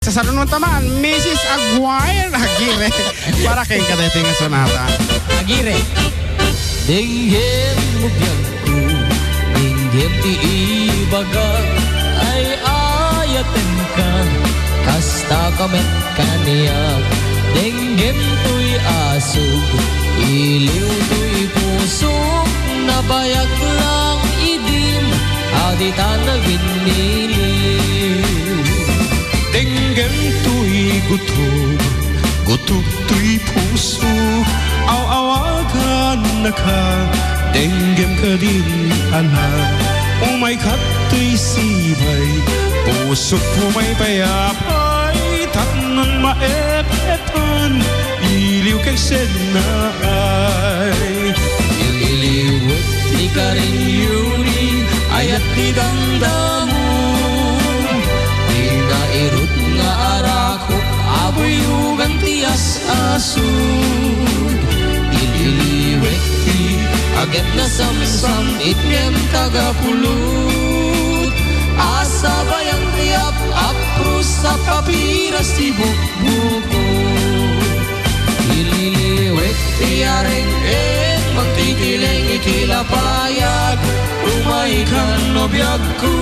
sa salunod taman, Mrs. Aguirre. Agire. Para kay kadating nga sonata. Agire. Dinggem mo biyag ko, dinggem ti ibaga, ay ayaten ka, kasta kamet kaniyak. Dinggem to'y asog, iliw to'y pusok, nabayag lang idim, aditan na giniliw. Dinggem to'y gutob, gutob to'y puso, aw-awagan na ka, dinggem ka din ala. Umay kato'y sibay, pusok mo may payapay, tanan maep-epan, iliw kay senay. Ililiwat ni Karin Yuri, ayat ni damdamu, di nairut nga arakok, abuyugan tias asud. Ililiwat ti agat na samsam, itnem tagapulot, asa bayang tiap aprus sa papiras ti bukbukot. Ililiwat ti areng-eng, magtitileng itilapayag, umaikan no biyag ko,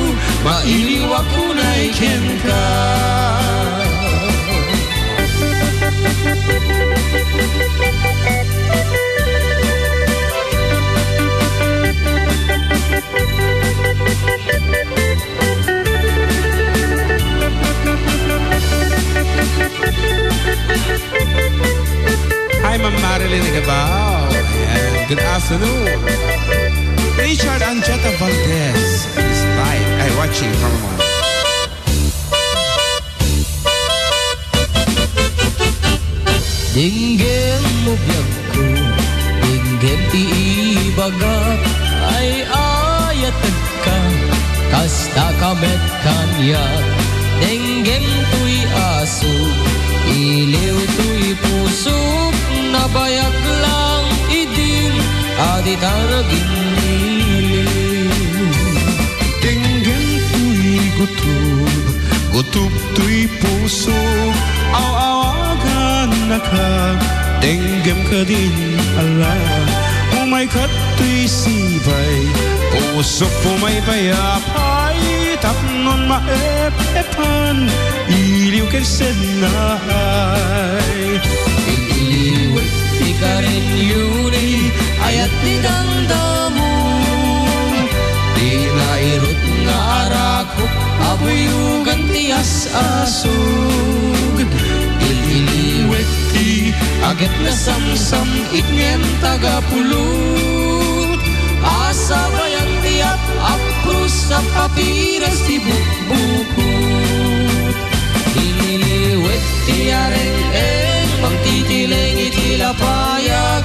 mailiwak ko na ikin ka. Hi, Ma'am Marilyn Nagabao. Ayan. Good afternoon. Richard Anjeta Valdez is live. Ay, watching from home. Dinggem mo biyag ko, dinggem ti ibaga, ay ayatag ka, kasta kamet kanyak. Dinggem to'y aso, iliw to'y pusok, nabayag lang idim, aditaragin niliw. Dinggem to'y gutob, gutob to'y puso, aw-awagan na ka, dinggem ka din ala. Umay kato'y sibay, pusok po may payapay, tapnon maep-epan, iliw kay senay. Ililiwat ti Karin Yuri, ayat ni damdamu, di nairut nga arakok, abuyugan tias asug. Ililiwat ti agat na samsam, itnem tagapulot, asa bayang tiap aprus sa papiras ti bukbukot. Ililiwat ti areng-eng, magtitileng itilapayag,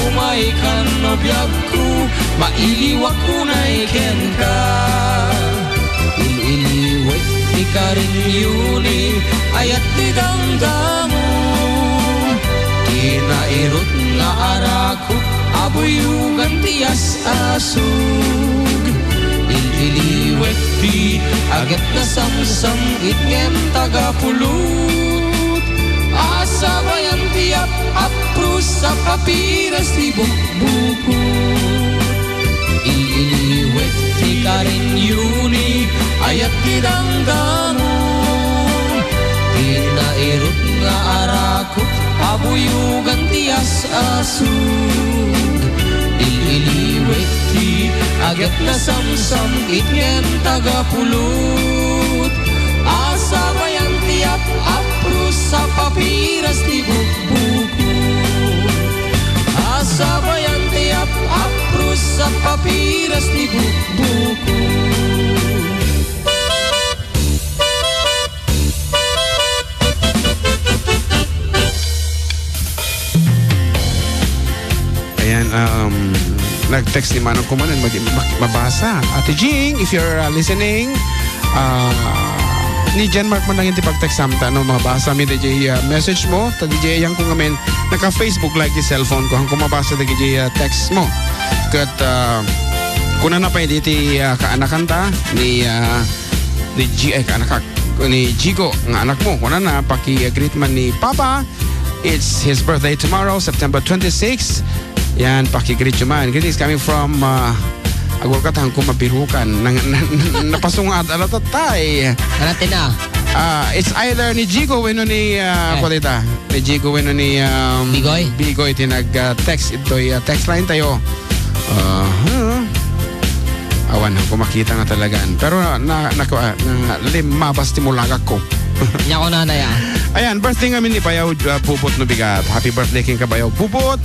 umaikan no biyag ko, mailiwak ko na iken ka. Ililiwat ti Karin Yuni, ayat ti damdamu, di nairut nga arakok, abuyugan tias asug. Ililiwat ti agat na samsam, itngem tagapulot, asa bayan tiap aprus sa papiras ti bukbukot. Ililiwat ti Karin Yuni, ayat ti damdamu, di nairut nga arakok, abuyugan tias asug. Ililiwat ti agat na samsam, itngem tagapulot, asa bayan tiap aprus sa papiras ti bukbukot. Asa bayan tiap aprus sa papiras ti bukbukot. Ayan, nag-text ni Manong Kumanan, mabasa. Ate Jing, if you're listening, ni Jan Mark man lang yung tipag-text samta, no, mabasa mi DJ message mo, ta DJ yang kung amin, naka-Facebook like yung cellphone ko, hang kumabasa ta DJ text mo. Kat, kuna na pa yung iti kaanakan ta, ni G, kaanak ni Jigo, nga anak mo. Kuna na, paki-greet man ni Papa. It's his birthday tomorrow, September 26. Yan, paki-greet yun man. Greetings coming from agor katang kumabirukan. Napasungat, alatatay. Natin na. It's either ni Jigo wino ni Kodita. Ni Jigo wino ni Bigoy tinag-text ito text line tayo. Awan ko makita nga talagaan. Pero limabas timulagak ko. Nya ko na ya. Ayan, birthday ngamin ni Bayaw Pupot no bigat. Happy birthday king Kabayaw Pupot.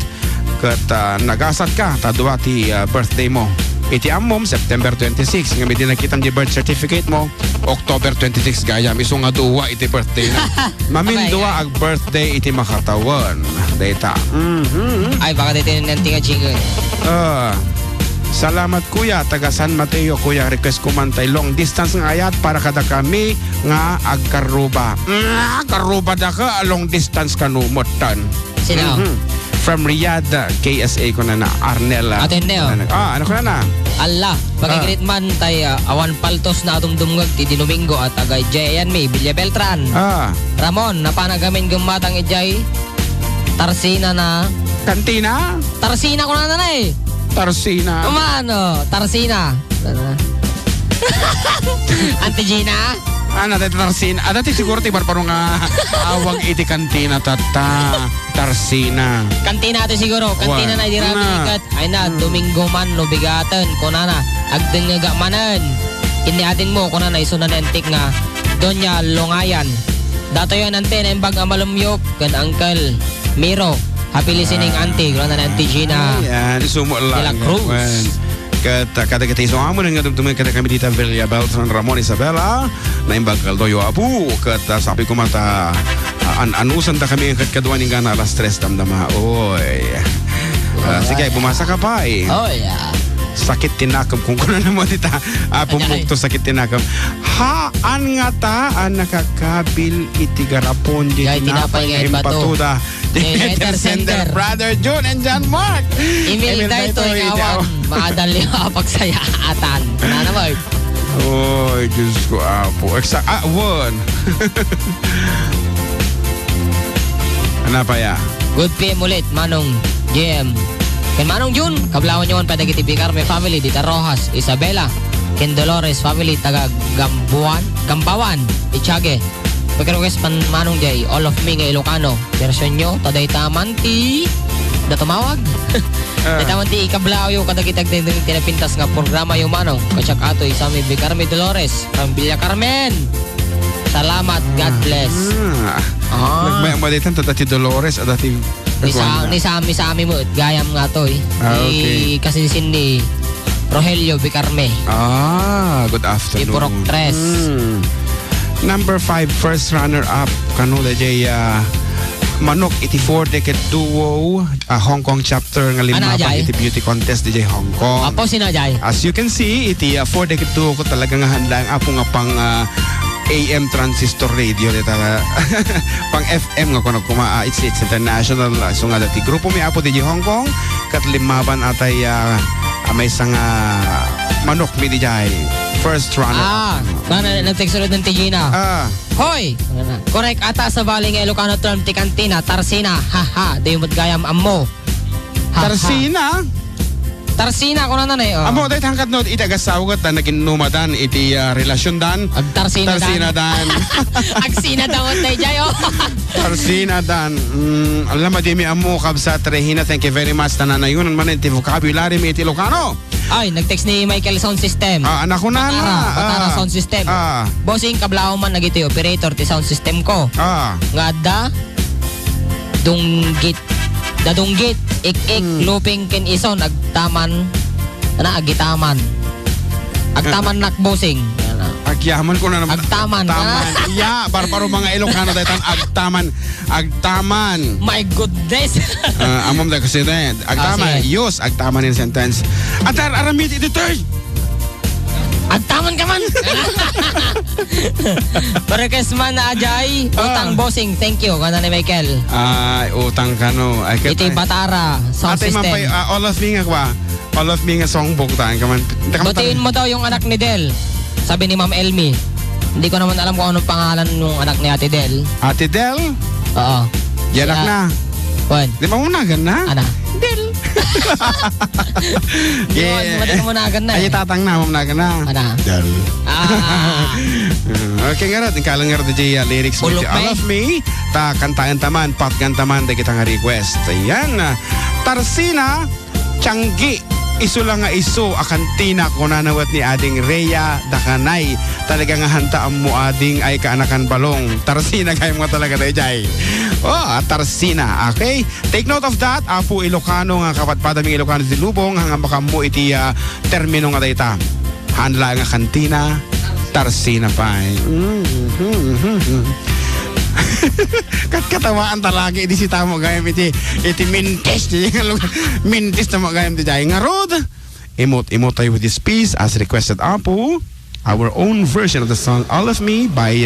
Kat nagasat ka tadua ti birthday mo. Iti amom September 26 nga din nakita di birth certificate mo October 26 gaya miso nga duwa iti birthday na. Mamin duwa ag birthday iti makatawan. Data. Ay baka dito nanti nga Jigo. Salamat kuya, taga San Mateo kuya, request ko man tay long distance nga ayat para kada kami nga agkaruba. Karuba da ka long distance kanumotan. Sino? From Riyadh, KSA ko na Arnel. Ateneo. Ano ko na? Allah, pagigreet man tay awan paltos na atong dumngag ti Domingo at agay Jayan May Villa Beltran. Ramon, napanagamin gumatang ijay Tarsina na. Kantina? Tarsina ko na eh. Tarsina. Kumano? Tarsina. Auntie Gina? Dati Tarsina. Dati siguro ti barparo nga awag iti kantina tata. Tarsina. Kantina ito siguro. Kantina na dirami ikat. Ay na, Domingo man no bigatan. Kunana, agdeng nga manan. Hindi atin mo, kunana, iso na nentik nga. Donya Longayan. Dato yun ante na imbag amalumyok. Kan Uncle Miro. Happy listening, auntie. Kunana na Auntie Gina. Ayan, sumo lang. De la Cruz. Kada kita iso amo nga dumtumin kada kami dita Villa Beltran Ramon Isabela na imbag kaldoyo abu kata sabi ko mata anusan ta kami kat kadwa ning gana alas 3 damdama oy. Sige bumasa ka pa eh. Oh yeah. Sakit tinakam kung kuno na mo dita pumpukto sakit tinakam haan nga ta nakakabil iti garapon di tinapay nga impatuda Center Brother June and John Mark Emil dahito awan maadali pagsayaatan na naman. Oy Diyos ko apo one. Ano pa ya? Good PM ulit Manong JM Ken Manong June, kablawan nyo pa dagiti Picarme family, Dita Rojas, Isabela, Ken Dolores family, taga Gampawan, Ichage. Pagka-request pan Manong Jay, all of me nga Ilocano, version nyo, taday taman ti, na tumawag. Taday taman ti ikablaw yung kadagitag tinapintas nga programa yung Manong. Katsak ato, isami Picarme Dolores, from Villa Carmen. Salamat, God bless. Nagmayamalitan dati Dolores at dati ni Sami mo gayam nga to eh. Okay. Kasinsin ni Rogelio Bicarme. Good afternoon. Ipurok tres. Number 5 first runner up kanula jay Manok iti 4-decade duo Hong Kong chapter nga lima pa iti beauty contest DJ Hong Kong. Apo sinajay. As you can see iti 4-decade duo ko talaga nga handa ang apo nga pang AM transistor radio dito pang FM nga kuno kuma it's international so nga dati grupo mi apo di Hong Kong kat limaban atay may isang Manok mi di jay first runner kana nag-text ulit ng Tigina hoy correct ata sa baling Ilocano term ti kantina Tarsina haha di mo gayam ammo Tarsina ko na nanay. Amo dahil hangkat no itagasawgat na naging numadan iti relasyon dan. Tarsina dan. Agsina dan tayo jayo. Tarsina dan. Alam mo di mi amo kabsa Trehina. Thank you very much. Tananayon man iti vocabulary mi iti Ilocano. Ay, nag-text ni Michael Sound System. Anak ko na Patara Sound System. Bossing kablaw man nagito operator ti sound system ko. Nga da Dadunggit, ik-ik, looping ken ison, agtaman, agitaman. Agtaman nakbosing. Agyaman ko na naman. Agtaman. Ya, barbaro mga Ilocano dahil agtaman. My goodness. Amom da kasi dahil. Agtaman, yus, agtaman in sentence. Atar, aramid editor. Agtaman ka man. Parekas man na ajay. Utang bossing. Thank you. Kana ni Michael. Utang ka no. Iti Batara. Sound system. Ate all of me nga kwa. All of me nga songbook taan ka man. Batiin mo daw yung anak ni Del. Sabi ni Ma'am Elmi. Hindi ko naman alam kung anong pangalan ng anak ni Ate Del. Ate Del, Oo. yanak na. Kwan. Di ba munagan na? Ana. Del. Yeah. Hindi mo na agad na. Ay, tatang na, munagan na. Ana. Del. Ah. Okay nga rin, ikalang nga rin DJ lyrics mo Ulok si All may. of Me, ta kantayan taman, patgan taman, da kita nga request. Ayan, Tarsina, Tianggi, iso lang nga iso, akantina ko nanawat ni ading Rhea Dakanay. Talaga nga hantaan mo ading ay kaanakan balong. Tarsina kayo mo talaga DJ. Oh, Tarsina, okay? Take note of that. Apo Ilocano nga kapatpadaming Ilocano di Lubong, hanggang baka mo iti termino nga dayta. Hanla nga kantina, Tarsina pa. Katawaan talaga iti si tamo gayam iti mintis mintis na magayam di jay nga rod. Imot tayo with this piece as requested Apo. Our own version of the song All of Me by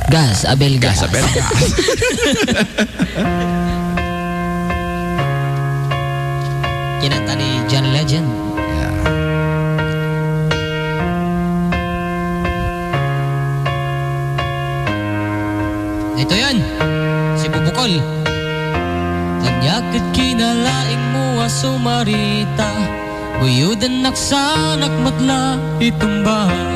Gas, Abel Gas. Abel Gas. Kinanta ni John Legend. Ito yan, si Bubukol. Tanyakit kinalaing mo sumarita, buyudan naksanak matla itong bahay.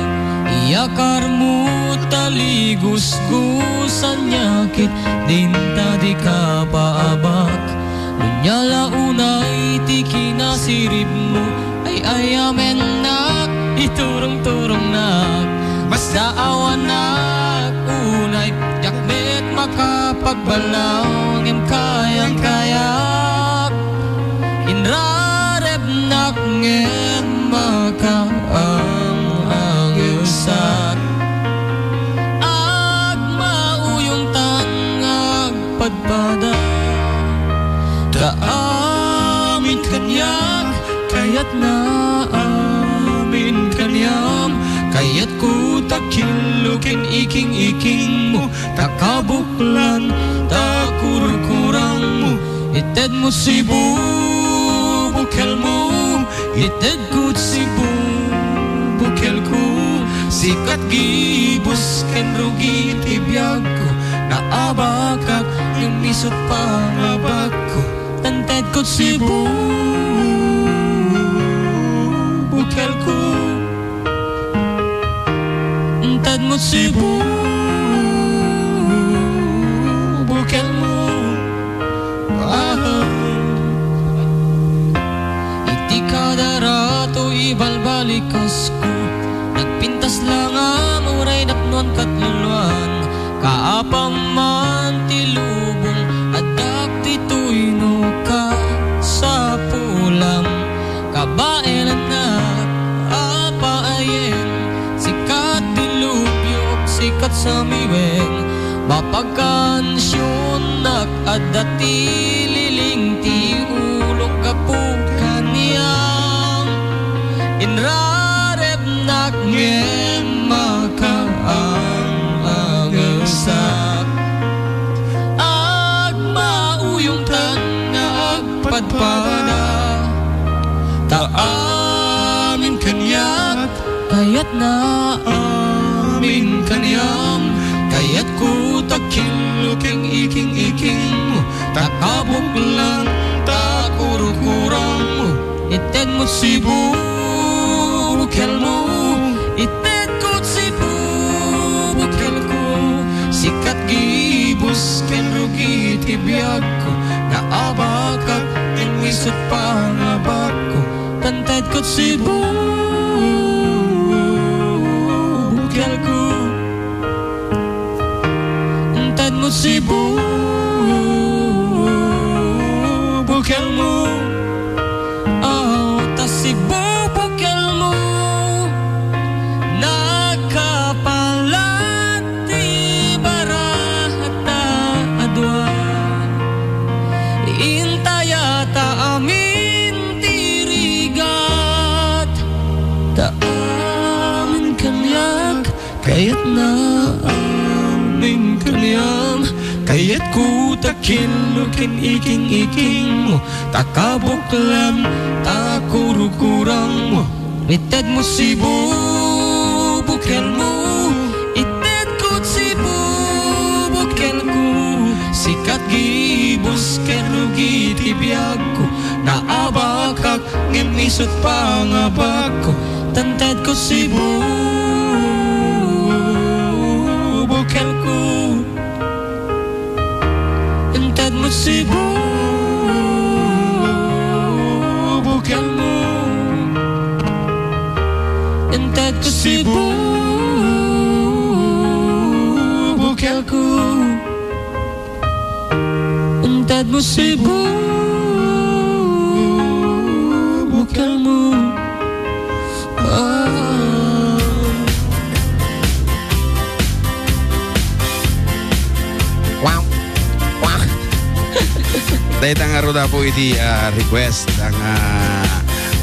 Iyakar mo taligos-gusan nyakit, dinta di ka paabak. Nunyala unay ti kinasirib mo, ay ayamen nak, iturong-turong nak. Basta awanak unay, yakmet makapagbalaw, ngem kayang-kayak. Inrareb nak ngem makaang yusak. Agmauyong tangag padpada, kaamin kanyak, kayat na amin kanyam. Kayat ko takilukin iking-iking mo, takabuklan, takurkurang mo. Ited mo si bubukel mo, ited ko si bubukel ko. Sikat gibus ken rugi tibiyag ko, naabakak yung misot pangabak ko. Tanted ko si bubukel ko, tad mo si bubukel mo. Iti kadarato ibalbalikas ko, nagpintas lang ang uray napnuan katluluan. Kaapang man tilubong adak tito'y no ka sa pulang. Kabae na apaayen, sikat dilubyok, sikat sa miweng. Mapagkansyon nakadati liling ti ulok kapukan niyang. Inrareb nak ngem makaang agasak. Agmauyong tan nga agpadpada, taamin kanyak, kayat na amin kanyam. Kayat ko takiluking iking-iking mo, takabuklang, takurukurang mo. Ited mo si bubukel mo, ited ko si bubukel ko. Sikat gibus ken rugi tibiyag ko, naabakak yung isot pangabak ko. Tanted ko si bubukel ko, tad mo si bubukel mo. Oh, tas si bubukel mo nagkapalati barata adwa. Intayata amin tirigat, taamin kanyak, kayat na kanyam. Kayat ko takilukin iking-iking mo, takabuklan, takurukurang mo. Ited mo Cebu, bukel mo. Ited ko Cebu, bukel ko. Sikat gibos kerugi tibiyag ko. Naabakak ngimisot pangabak ko. Tanted ko Cebu, bukel ko. Tanted mo Cebu, bukel mo. Tanted ko Cebu, bukel ko. Tanted mo Cebu, bukel mo. Wow. Wow. Dahil ang aruda po iti request ang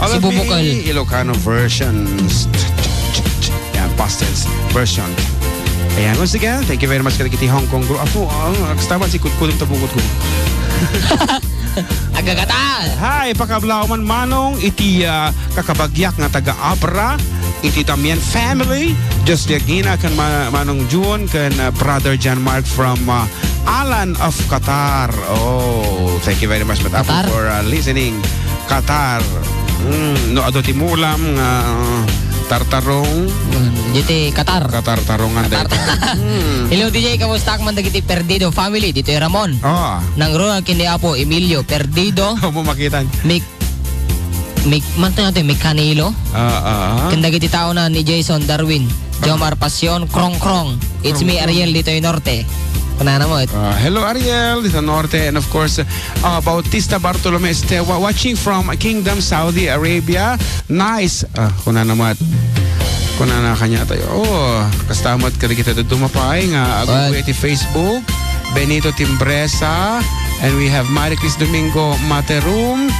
Cebu Bukal. Ilocano versions. Yan, pastels version. Ayan, once again, thank you very much kaya kiti Hong Kong group. Apo, kastaban si Kudkulim tabungot ko. Agagatal. Hi, pakablaw man manong iti kakabagyak nga taga-Abra. Iti tamyan family. Just Gina kan manong June kan brother John Mark from Alan of Qatar. Oh, thank you very much Matapo Qatar? for listening. Qatar. No ado ti mulam nga tartarong. Dito Qatar. Qatar tarongan dahil. Hello DJ, kamusta ka man dagiti Perdido family? Dito Ramon. Oh, Nang Royal Kindiapo, Emilio Perdido. mo makitan. Manto natin, Mick Canelo. Kandagiti tao na ni Jason Darwin. Jomar Pasyon, Krong Krong. It's me Ariel dito yung Norte. Kunana mo. Hello Ariel, dito Norte, and of course Bautista Bartolome Estewa watching from Kingdom, Saudi Arabia. Nice. Kunana mo at kunana kanya tayo. Oh, kastamot ka kita dumapay nga ago iti Facebook. Benito Timbresa, and we have Maricris Domingo Materum,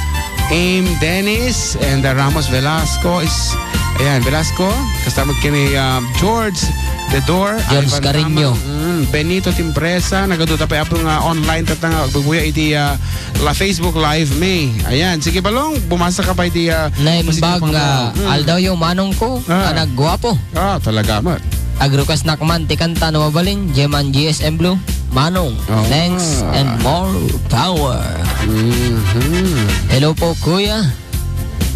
Aim Dennis, and Ramos Velasco is ayan, Velasco. Kastamot kini George The Door, George Ivan Carino. Benito Timpresa, nagaduta pa apong online tatang bubuya iti la Facebook Live May. Ayan, sige balong, bumasa ka pa iti Naimbag nga aldaw yung manong ko. Nagguwapo. Talaga mat. Agrukas nakman ti kanta na mabalin. Jeman GSM Blue. Manong. Thanks and more power. Hello po kuya.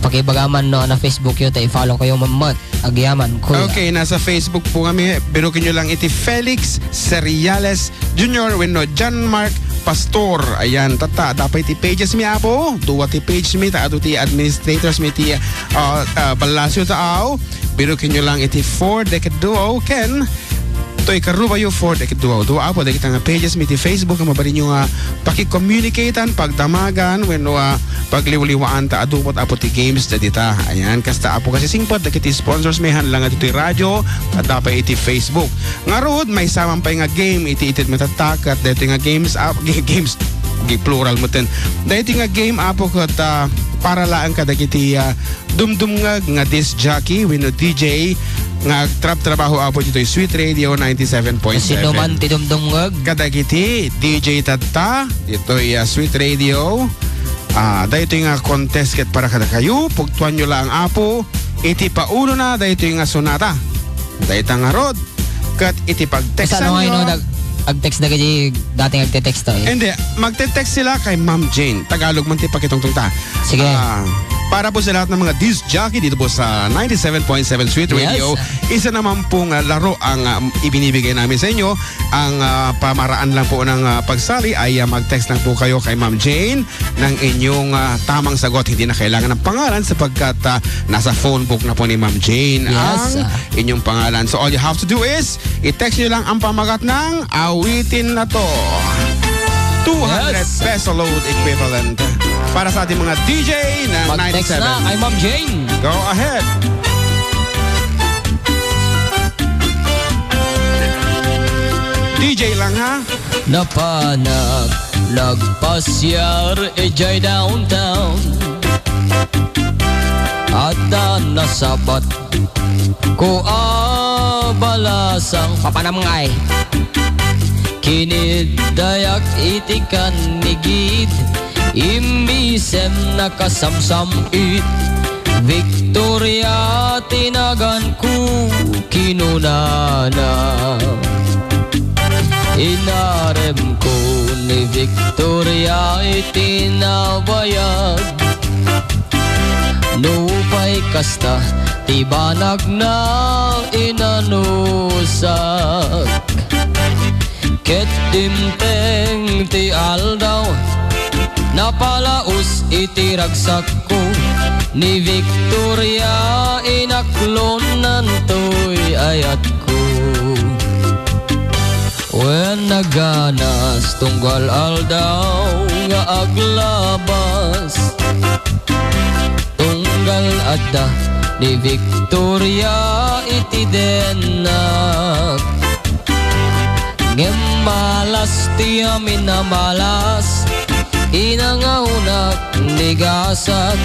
Pakibagaman no na Facebook yun, i-follow kayo mamot. Agyaman, kuya. Okay, nasa Facebook po kami. Birukin nyo lang iti Felix Seriales Jr. Wenno John Mark Pastor. Ayan, tata. Dapat iti pages mi apo. Duwa ti page mi. Tato ti administrators mi ti Balasyo taaw. Birukin nyo lang iti 4 Decade Duo. Ken, to'y karubayo for the duwa. Duwa po, dahil nga pages mi ti Facebook, ang mabalin nyo nga pakicommunicatean, pagdamagan, when pagliwaliwaan ta, adupot apo ti games na dita. Ayan, kasta apo kasi singpot, dahil ti sponsors may hanlang at iti radyo, at dapat iti Facebook. Nga rood, may samang pa nga game, iti matatak, at dahil nga games, plural mo ten. Dahil nga game apo kat para laan ka dagiti dumdumngag nga disc jockey wino DJ nga trabaho apo dito Sweet Radio 97.7. Sino man ti dumdumngag? Kadagiti DJ Tata dito Sweet Radio. Dahito nga contest ket para kada kayo pugtuan nyo lang apo iti paulo na dahito nga sonata. Dahito nga rod kat iti pag-textan nyo. Ag-text na kayo dating agte-text to eh. Hindi, magte-text sila kay Ma'am Jane. Tagalog man ti pakitong ta. Sige. Para po sa lahat ng mga disc jockey dito po sa 97.7 Sweet Radio. Yes. Isa naman pong laro ang ibinibigay namin sa inyo. Ang pamaraan lang po ng pagsali ay mag-text lang po kayo kay Ma'am Jane ng inyong tamang sagot. Hindi na kailangan ng pangalan sapagkat nasa phone book na po ni Ma'am Jane ang inyong pangalan. So all you have to do is i-text nyo lang ang pamagat ng awitin na to. 200 peso load equivalent para sa ating mga DJ na 97. Mag-text na kay Ma'am Jane. Go ahead. DJ lang ha. Napanag, nagpasyar, ejay downtown. At nasabat ko abalasang Papanamngay. Kinidayak itikan nigid, imbisem nakasamsamit. Victoria tinagan ko kinunana. Inarem ko ni Victoria itinabayag. Nupay kasta tibanag na inanusak. Ket dimteng ti aldaw napalaos itiragsak ko ni Victoria inaklonan to'y ayat ko. When naganas tunggal aldaw nga aglabas, tunggal adda ni Victoria iti denak. Ngem malas ti amin na malas, inangaunak ni gasat,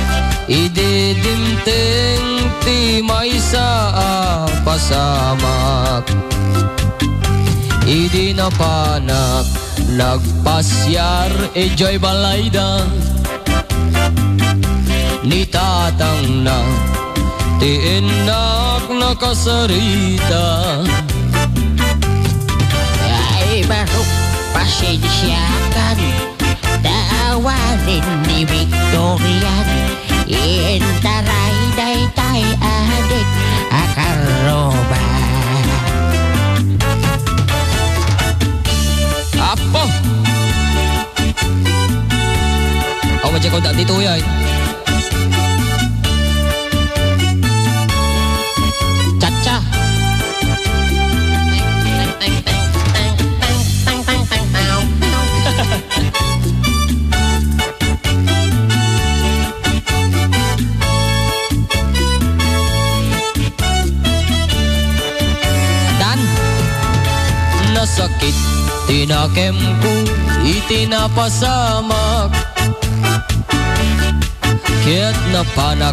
ididimteng ti maysa pasamak. Idi na panak nagpasyar Joy Balayda, ni tatang na ti enak nakasarita. Ay barok pasensyakan, daawanin ni Victorian, intaray daytay adik akaroba. Apo! Ako ba ko dito yan? Chacha. Dan! Nasakit tinakem ko itinapasamak. Kaya't napanak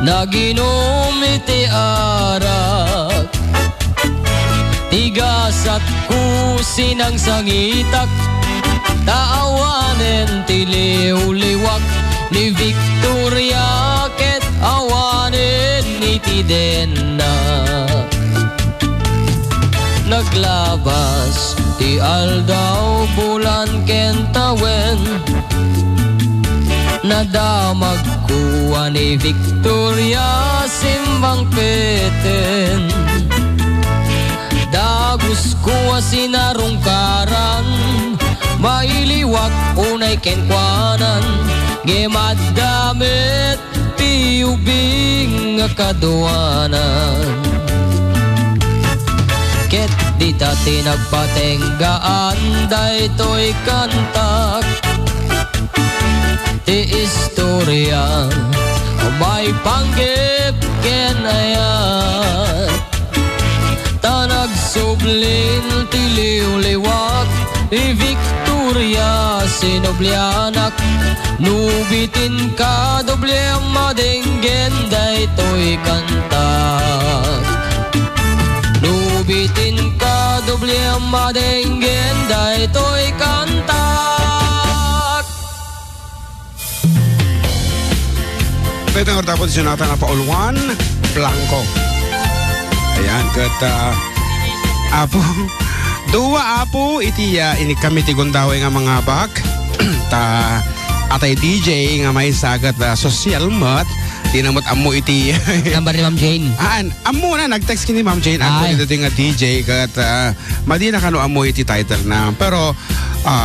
naginom iti arak. Tigasat ko sinang sangitak, taawanen tiliw-liwak ni Victoria ket awanen iti denak. Naglabas ti aldaw bulan kentawen, nadamag kuha ni Victoria simbang peten. Dagus kuha sinarungkaran, mailiwak unay kenkwanan, gemadamit piubing kaduanan. Ket di ta tinagpatenggaan daytoy kantak. Ti istorya may panggip kenayat. Tanag sublin tiliw-liwak ni Victoria sinoblianak. Nubitin ka doble madenggen daytoy kantak. Nubitin ka doble madenggen daytoy kantak. Pwede nga tapos sinata na Pauluan Blanco. Ayan, kat apo duwa apo iti ini kami ti Gundaway nga mga bak ta atay DJ nga may sagat social mat dinamot amo iti Number ni Ma'am Jane. amo na nag-text kini Ma'am Jane ako Ay. dito nga DJ kat madi na kano amo iti title na pero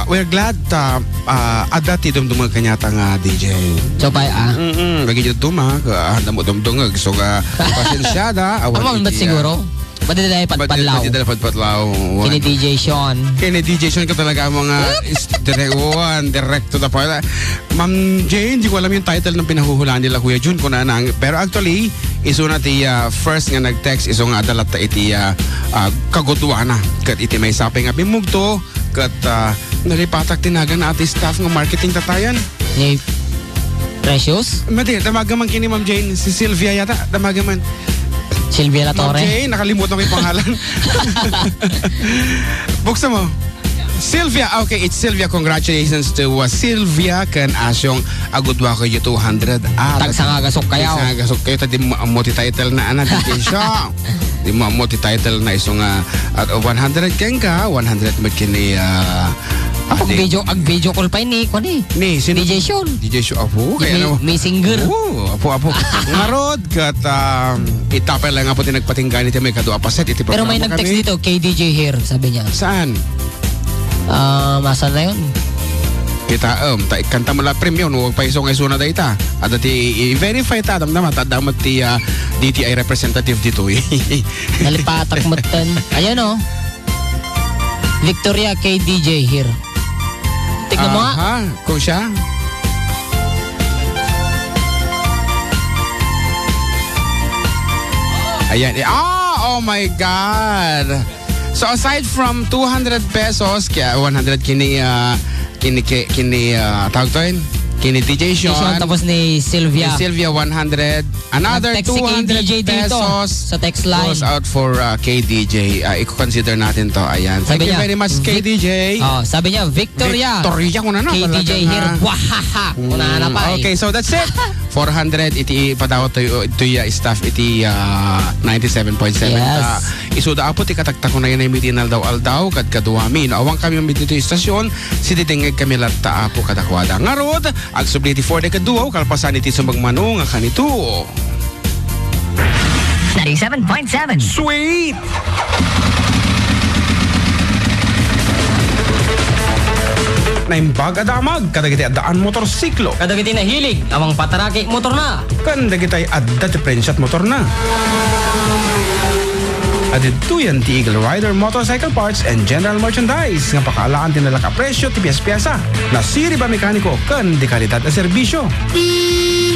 we're glad adati dumdumag kanyata nga DJ. So pa Lagi dito tumag damot-dumdungag so pasensyada Amang ba't siguro? Ba't di tayo patpatlaw? Ba't di tayo patpatlaw? Kini DJ Sean. Kini DJ Sean ka talaga ang mga direct to the point. Ma'am Jane, hindi ko alam yung title ng pinahuhulaan nila Kuya Jun kung nang. Pero actually, iso na ti first nga nag-text iso nga adalat ta iti kagudwana. Kat iti may sapay nga bimugto. Kat nalipatak tinagan na ati staff nga marketing tatayan. Ni Precious? Mati, damagaman kini Ma'am Jane. Si Sylvia yata, damagaman. Sylvia La Ma'am Torre? Jane, nakalimutan ko yung pangalan. Buksan mo. Sylvia, okay, it's Sylvia. Congratulations to Sylvia kan asyong agudwa ko yung 200. Tagsanga gasok kayaw. Tagsanga gasok kayo. Tadi mo multi-title na anak. Di mo multi-title na isong 100 keng ka, 100 magkini Ag video call pa ni ko ni. Ni, sino? DJ Sean. DJ Sean, apo. Kaya na mo. May singer. Apo. Ngarod, kat itapel lang nga po tinagpatinggan ito may kadua paset. Pero may nag-text dito, KDJ here, sabi niya. Saan? Masan na yun? Kita kanta mo la premium huwag pa isong isuna da ita at i-verify ta damdamat ti DTI representative dito Nalipatak matan. Ayan o. Victoria KDJ here. Tignan mo nga. Kung siya ayan oh my God. So aside from 200 pesos kaya 100 kini tawag to yun? Kini DJ Sean. Tapos ni Sylvia. Ni Sylvia 100. Another Nag-text si 200 KDJ dito, pesos sa text line. goes out for KDJ. I-consider natin to. Ayan. Thank Sabi you niya, very much KDJ. Sabi niya, Victoria. Victoria ko na KDJ here. Wahaha. Una na pa. Okay, so that's it. 400 iti padaw to ya staff iti 97.7. Yes. Isuda apo ti kataktak ko na yan ay mitinal daw aldaw kad kaduami. No, awang kami dito istasyon si titingeg kami latta apo kadakwada. Ngarod, ag subliti for de kaduaw kalpasan iti sumagmano nga kanito. 97.7. Sweet! Naimbag adamag, kadagiti adaan motorsiklo. Kadagiti na hilig, amang pataraki motor na. Kadagiti adda ti prensat motor na. Adito yan ti Eagle Rider Motorcycle Parts and General Merchandise nga pakalaan tinalak a presyo ti piyas-piyasa na siri ba mekaniko kan di kalidad na serbisyo.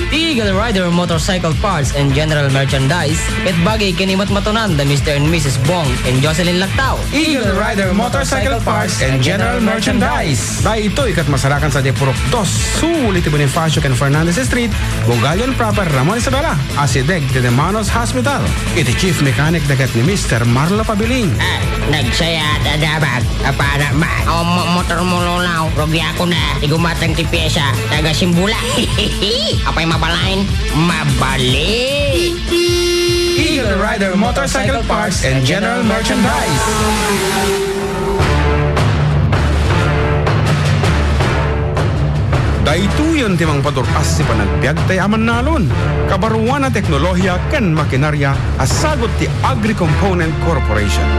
Eagle Rider Motorcycle Parts and General Merchandise ket bagay kinimat matunan da Mr. and Mrs. Bong and Jocelyn Lactao. Eagle Rider Motorcycle Parts and General Merchandise. Dahil ito ikat masarakan sa Depurok 2, sulit ti Bonifacio and Fernandez Street, Bongalion proper, Ramon Isabela, Asideg ti Manos Hospital. Iti Chief Mechanic dagat ni Mr. Marlo Pabiling. Nagsaya dadabag. Para motor mo lulaw. Rogya ko na. Igumatang ti pyesa. Taga Simbula. Apay mabalain? Mabali! Eagle Rider Motorcycle Parts and General Merchandise. Daytoyon timang padurpas si panagbiag tay aman nalon. Kabaruan na teknolohiya ken makinarya asagot ti Agri-Component Corporation.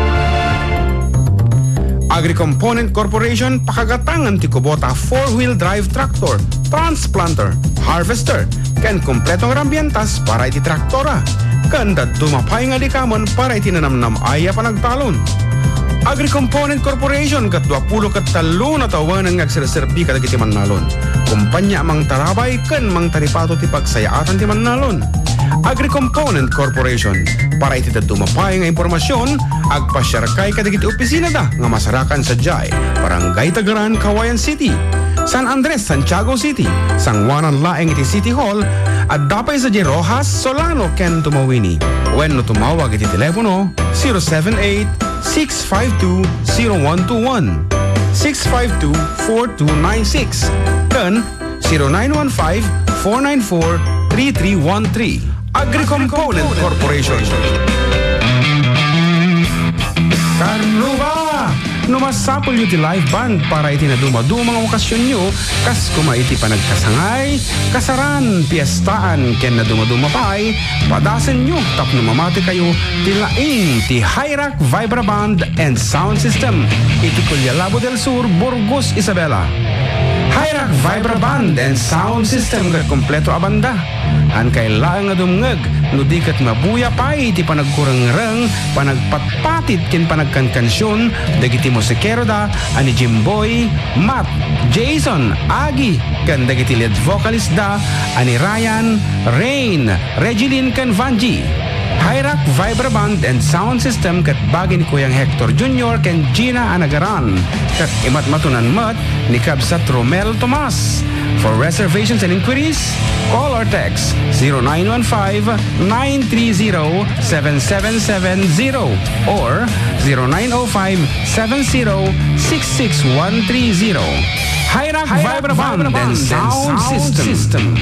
Agri-Component Corporation pakagatangan ti kubota 4-wheel drive tractor, transplanter, harvester, ken kompletong rambientas para iti traktora. Kanda dumapay nga di kamon para iti nanamnam aya panagtalon. Agri-Component Corporation kat 20 kat 3 na tawanan nga agserserbi kadag iti Mannalon. Kumpanya mang tarabay ken mang taripato ti pagsayaatan ti Mannalon. Agri-Component Corporation para iti dumapay nga impormasyon agpasyarkay kadag iti opisina da nga masarakan sa Jai, Barangay Tagaran, Kawayan City, San Andres, Santiago City, Sangwanan Laeng iti City Hall at dapay sa J. Rojas, Solano, ken Tumawini. When no tumawag iti telepono 078-652-0121 652-4296 ken 0915-494-3313. Agri-Component Corporation. Karuba! Numasapol yu ti live band para iti na dumadumang okasyon nyo kas kumaiti panagkasangay, kasaran, piyestaan, ken na dumadumapay, padasan nyo tapno mamati kayo ti laing ti Hyrac Vibra Band and Sound System iti Culialabo del Sur, Burgos, Isabela. Hyrac Vibra Band and Sound System kat kompleto abanda. An kailangan nga dumngeg, no di kat mabuya pa iti panagkurang-rang, panagpatpatit kin panagkankansyon, dagiti musikero da, ani Jimboy, Matt, Jason, Agi, kan dagiti lead vocalist da, ani Ryan, Rain, Regeline kan Vanji. Hyrac Vibra Band and Sound System kat bagi ni Kuyang Hector Jr. ken Gina Anagaran kat imat matunan mat ni Kabsat Romel Tomas. For reservations and inquiries, call or text 0915-930-7770 or 0905-70-66130. Hyrac Vibraband and Sound System.